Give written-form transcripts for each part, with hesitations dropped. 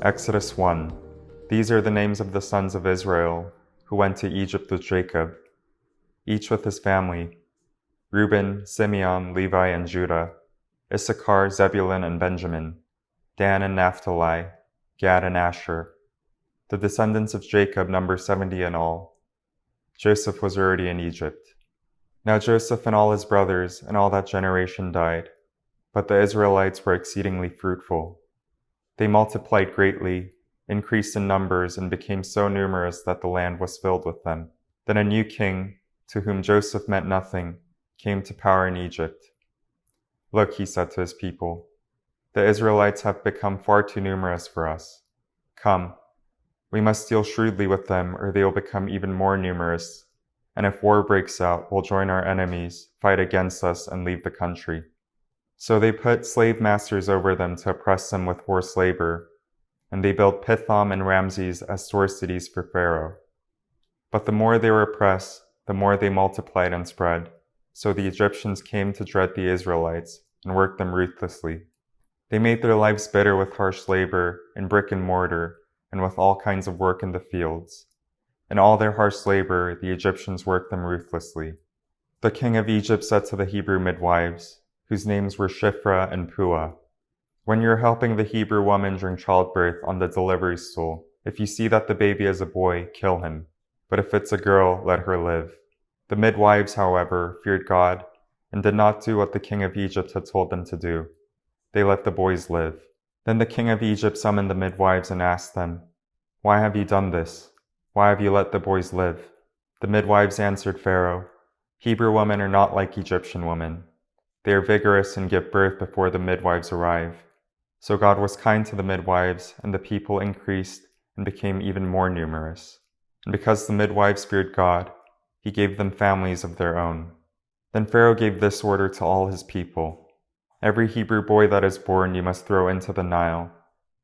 Exodus 1. These are the names of the sons of Israel who went to Egypt with Jacob, each with his family: Reuben, Simeon, Levi, and Judah; Issachar, Zebulun, and Benjamin; Dan and Naphtali; Gad and Asher. The descendants of Jacob number 70 in all. Joseph was already in Egypt. Now Joseph and all his brothers and all that generation died, but the Israelites were exceedingly fruitful. They multiplied greatly, increased in numbers, and became so numerous that the land was filled with them. Then a new king, to whom Joseph meant nothing, came to power in Egypt. Look, he said to his people, the Israelites have become far too numerous for us. Come, we must deal shrewdly with them, or they will become even more numerous, and if war breaks out, we'll join our enemies, fight against us, and leave the country. So they put slave masters over them to oppress them with forced labor, and they built Pithom and Ramses as store cities for Pharaoh. But the more they were oppressed, the more they multiplied and spread, so the Egyptians came to dread the Israelites and worked them ruthlessly. They made their lives bitter with harsh labor in brick and mortar and with all kinds of work in the fields. In all their harsh labor, the Egyptians worked them ruthlessly. The king of Egypt said to the Hebrew midwives, whose names were Shiphrah and Puah, when you're helping the Hebrew woman during childbirth on the delivery stool, if you see that the baby is a boy, kill him. But if it's a girl, let her live. The midwives, however, feared God and did not do what the king of Egypt had told them to do. They let the boys live. Then the king of Egypt summoned the midwives and asked them, "Why have you done this? Why have you let the boys live?" The midwives answered Pharaoh, "Hebrew women are not like Egyptian women. They are vigorous and give birth before the midwives arrive." So God was kind to the midwives, and the people increased and became even more numerous. And because the midwives feared God, he gave them families of their own. Then Pharaoh gave this order to all his people: "Every Hebrew boy that is born you must throw into the Nile,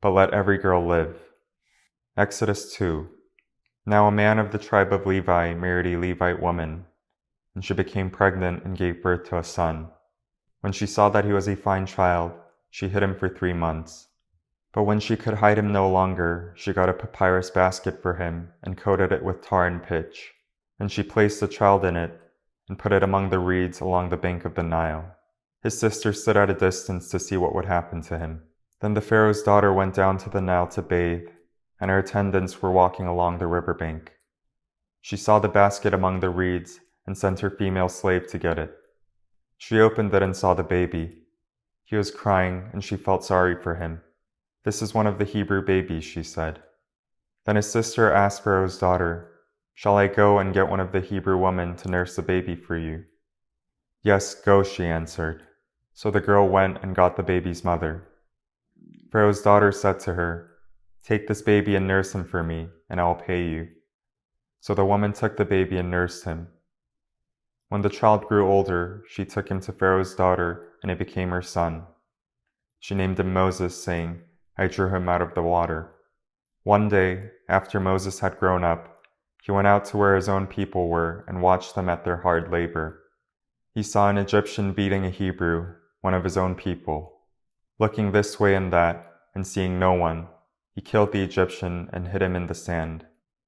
but let every girl live." Exodus 2. Now a man of the tribe of Levi married a Levite woman, and she became pregnant and gave birth to a son. When she saw that he was a fine child, she hid him for 3 months. But when she could hide him no longer, she got a papyrus basket for him and coated it with tar and pitch. And she placed the child in it and put it among the reeds along the bank of the Nile. His sister stood at a distance to see what would happen to him. Then the Pharaoh's daughter went down to the Nile to bathe, and her attendants were walking along the riverbank. She saw the basket among the reeds and sent her female slave to get it. She opened it and saw the baby. He was crying, and she felt sorry for him. "This is one of the Hebrew babies," she said. Then his sister asked Pharaoh's daughter, "Shall I go and get one of the Hebrew women to nurse the baby for you?" "Yes, go," she answered. So the girl went and got the baby's mother. Pharaoh's daughter said to her, "Take this baby and nurse him for me, and I will pay you." So the woman took the baby and nursed him. When the child grew older, she took him to Pharaoh's daughter, and he became her son. She named him Moses, saying, "I drew him out of the water." One day, after Moses had grown up, he went out to where his own people were and watched them at their hard labor. He saw an Egyptian beating a Hebrew, one of his own people. Looking this way and that, and seeing no one, he killed the Egyptian and hid him in the sand.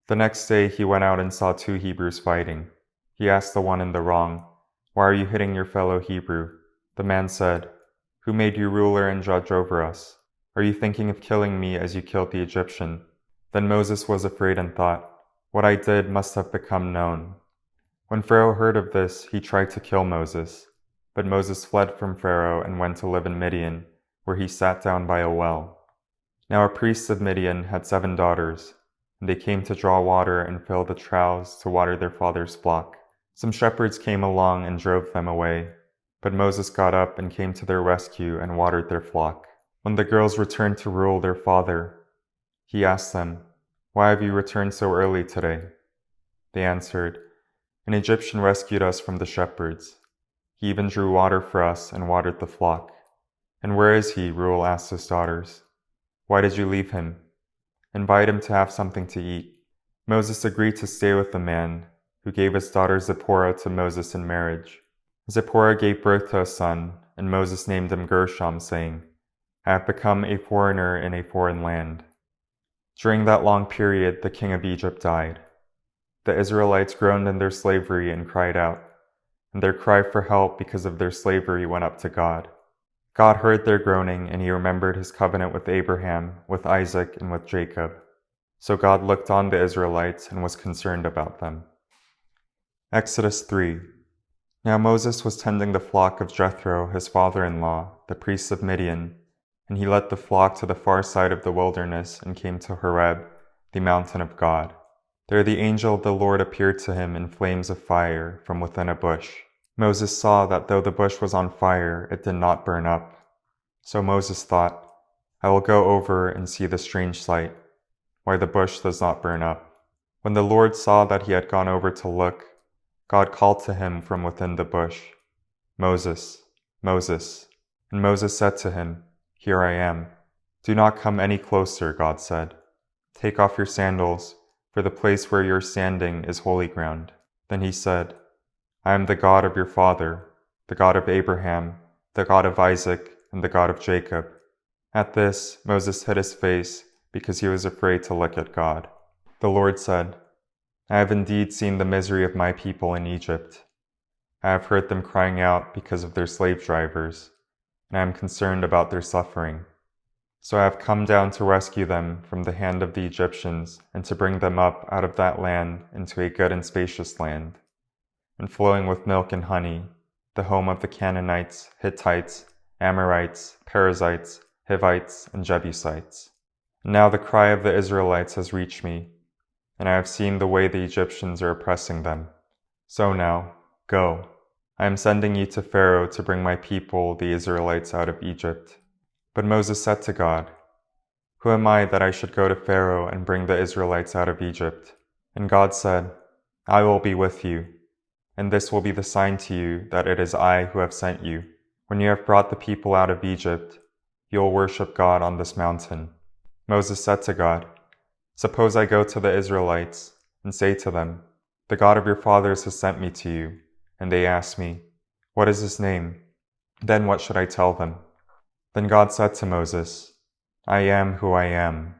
The next day he went out and saw 2 Hebrews fighting. He asked the one in the wrong, "Why are you hitting your fellow Hebrew?" The man said, "Who made you ruler and judge over us? Are you thinking of killing me as you killed the Egyptian?" Then Moses was afraid and thought, "What I did must have become known." When Pharaoh heard of this, he tried to kill Moses. But Moses fled from Pharaoh and went to live in Midian, where he sat down by a well. Now a priest of Midian had 7 daughters, and they came to draw water and fill the troughs to water their father's flock. Some shepherds came along and drove them away, but Moses got up and came to their rescue and watered their flock. When the girls returned to rule their father, he asked them, "Why have you returned so early today?" They answered, "An Egyptian rescued us from the shepherds. He even drew water for us and watered the flock." "And where is he?" Reuel asked his daughters. "Why did you leave him? Invite him to have something to eat." Moses agreed to stay with the man, who gave his daughter Zipporah to Moses in marriage. Zipporah gave birth to a son, and Moses named him Gershom, saying, "I have become a foreigner in a foreign land." During that long period, the king of Egypt died. The Israelites groaned in their slavery and cried out, and their cry for help because of their slavery went up to God. God heard their groaning, and he remembered his covenant with Abraham, with Isaac, and with Jacob. So God looked on the Israelites and was concerned about them. Exodus 3. Now Moses was tending the flock of Jethro, his father-in-law, the priest of Midian, and he led the flock to the far side of the wilderness and came to Horeb, the mountain of God. There the angel of the Lord appeared to him in flames of fire from within a bush. Moses saw that though the bush was on fire, it did not burn up. So Moses thought, I will go over and see the strange sight, why the bush does not burn up. When the Lord saw that he had gone over to look, God called to him from within the bush, Moses, Moses. And Moses said to him, Here I am. Do not come any closer, God said. Take off your sandals, for the place where you are standing is holy ground. Then he said, I am the God of your father, the God of Abraham, the God of Isaac, and the God of Jacob. At this, Moses hid his face because he was afraid to look at God. The Lord said, I have indeed seen the misery of my people in Egypt. I have heard them crying out because of their slave drivers, and I am concerned about their suffering. So I have come down to rescue them from the hand of the Egyptians and to bring them up out of that land into a good and spacious land, and flowing with milk and honey, the home of the Canaanites, Hittites, Amorites, Perizzites, Hivites, and Jebusites. And now the cry of the Israelites has reached me, and I have seen the way the Egyptians are oppressing them. So now, go. I am sending you to Pharaoh to bring my people, the Israelites, out of Egypt. But Moses said to God, Who am I that I should go to Pharaoh and bring the Israelites out of Egypt? And God said, I will be with you, and this will be the sign to you that it is I who have sent you. When you have brought the people out of Egypt, you will worship God on this mountain. Moses said to God, Suppose I go to the Israelites and say to them, The God of your fathers has sent me to you, and they ask me, What is his name? Then what should I tell them? Then God said to Moses, I am who I am.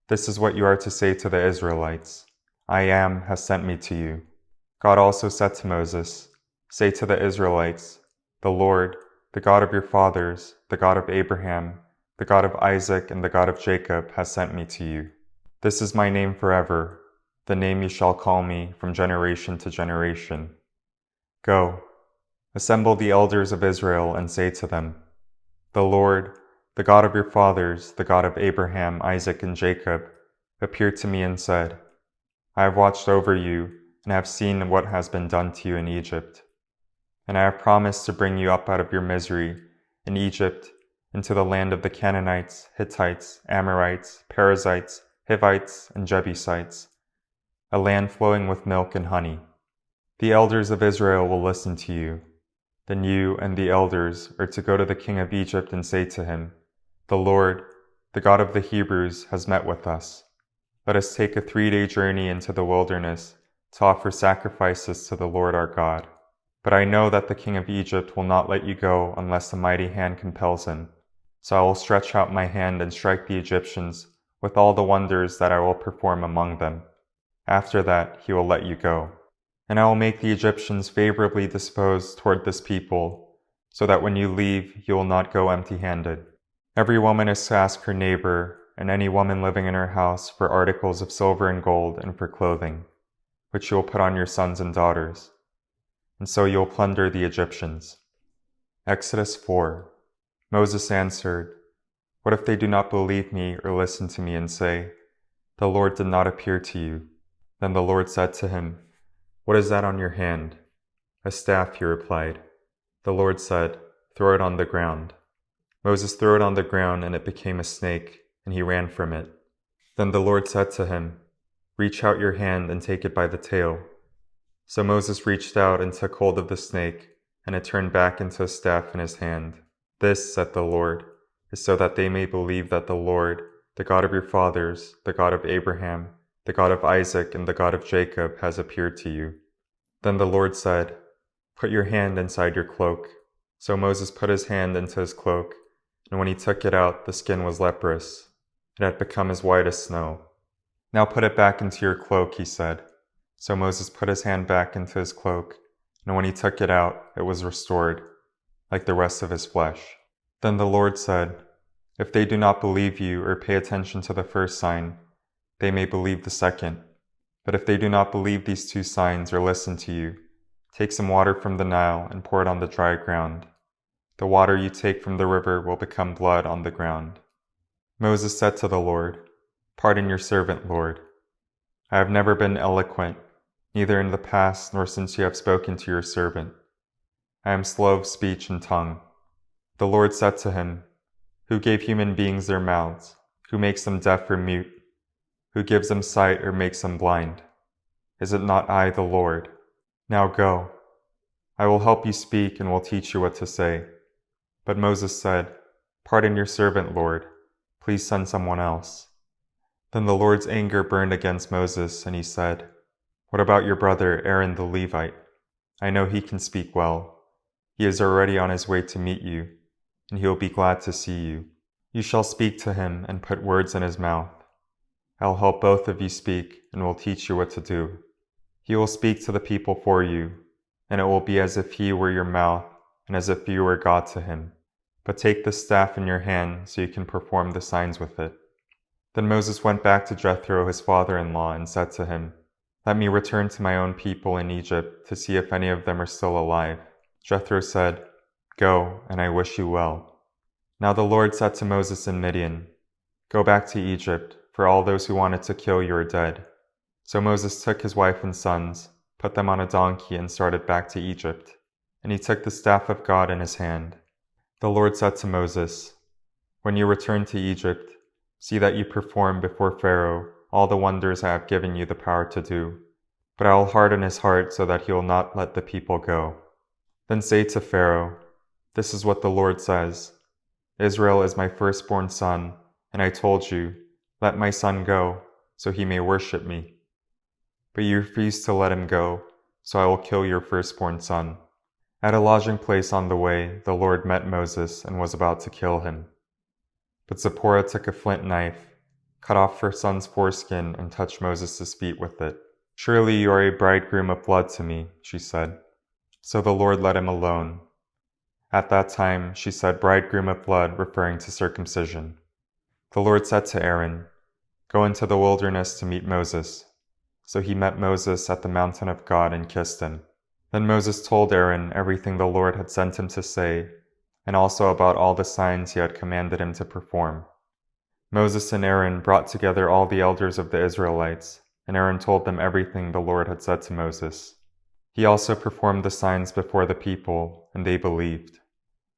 This is what you are to say to the Israelites. I am has sent me to you. God also said to Moses, Say to the Israelites, The Lord, the God of your fathers, the God of Abraham, the God of Isaac, and the God of Jacob has sent me to you. This is my name forever, the name you shall call me from generation to generation. Go, assemble the elders of Israel and say to them, The Lord, the God of your fathers, the God of Abraham, Isaac, and Jacob, appeared to me and said, I have watched over you and have seen what has been done to you in Egypt. And I have promised to bring you up out of your misery in Egypt into the land of the Canaanites, Hittites, Amorites, Perizzites, Hivites, and Jebusites, a land flowing with milk and honey. The elders of Israel will listen to you. Then you and the elders are to go to the king of Egypt and say to him, The Lord, the God of the Hebrews, has met with us. Let us take a 3-day journey into the wilderness to offer sacrifices to the Lord our God. But I know that the king of Egypt will not let you go unless a mighty hand compels him. So I will stretch out my hand and strike the Egyptians with all the wonders that I will perform among them. After that, he will let you go. And I will make the Egyptians favorably disposed toward this people, so that when you leave, you will not go empty-handed. Every woman is to ask her neighbor, and any woman living in her house, for articles of silver and gold and for clothing, which you will put on your sons and daughters. And so you will plunder the Egyptians. Exodus 4. Moses answered, What if they do not believe me or listen to me and say, The Lord did not appear to you? Then the Lord said to him, What is that on your hand? A staff, he replied. The Lord said, Throw it on the ground. Moses threw it on the ground, and it became a snake, and he ran from it. Then the Lord said to him, Reach out your hand and take it by the tail. So Moses reached out and took hold of the snake, and it turned back into a staff in his hand. This, said the Lord, is so that they may believe that the Lord, the God of your fathers, the God of Abraham, the God of Isaac, and the God of Jacob, has appeared to you. Then the Lord said, Put your hand inside your cloak. So Moses put his hand into his cloak, and when he took it out, the skin was leprous. It had become as white as snow. Now put it back into your cloak, he said. So Moses put his hand back into his cloak, and when he took it out, it was restored, like the rest of his flesh. Then the Lord said, If they do not believe you or pay attention to the first sign, they may believe the second. But if they do not believe these two signs or listen to you, take some water from the Nile and pour it on the dry ground. The water you take from the river will become blood on the ground. Moses said to the Lord, Pardon your servant, Lord. I have never been eloquent, neither in the past nor since you have spoken to your servant. I am slow of speech and tongue. The Lord said to him, Who gave human beings their mouths? Who makes them deaf or mute? Who gives them sight or makes them blind? Is it not I, the Lord? Now go. I will help you speak and will teach you what to say. But Moses said, Pardon your servant, Lord. Please send someone else. Then the Lord's anger burned against Moses, and he said, What about your brother Aaron the Levite? I know he can speak well. He is already on his way to meet you, and he will be glad to see you. You shall speak to him and put words in his mouth. I'll help both of you speak and will teach you what to do. He will speak to the people for you, and it will be as if he were your mouth and as if you were God to him. But take the staff in your hand so you can perform the signs with it. Then Moses went back to Jethro, his father-in-law, and said to him, Let me return to my own people in Egypt to see if any of them are still alive. Jethro said, Go, and I wish you well. Now the Lord said to Moses in Midian, Go back to Egypt, for all those who wanted to kill you are dead. So Moses took his wife and sons, put them on a donkey, and started back to Egypt. And he took the staff of God in his hand. The Lord said to Moses, When you return to Egypt, see that you perform before Pharaoh all the wonders I have given you the power to do. But I will harden his heart so that he will not let the people go. Then say to Pharaoh, This is what the Lord says, Israel is my firstborn son, and I told you, Let my son go, so he may worship me. But you refused to let him go, so I will kill your firstborn son. At a lodging place on the way, the Lord met Moses and was about to kill him. But Zipporah took a flint knife, cut off her son's foreskin, and touched Moses' feet with it. Surely you are a bridegroom of blood to me, she said. So the Lord let him alone. At that time, she said bridegroom of blood, referring to circumcision. The Lord said to Aaron, Go into the wilderness to meet Moses. So he met Moses at the mountain of God and kissed him. Then Moses told Aaron everything the Lord had sent him to say, and also about all the signs he had commanded him to perform. Moses and Aaron brought together all the elders of the Israelites, and Aaron told them everything the Lord had said to Moses. He also performed the signs before the people, and they believed.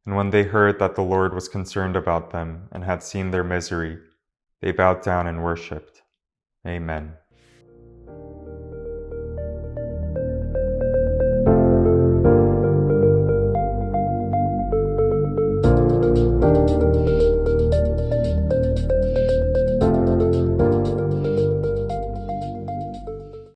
And when they heard that the Lord was concerned about them and had seen their misery, they bowed down and worshipped. Amen.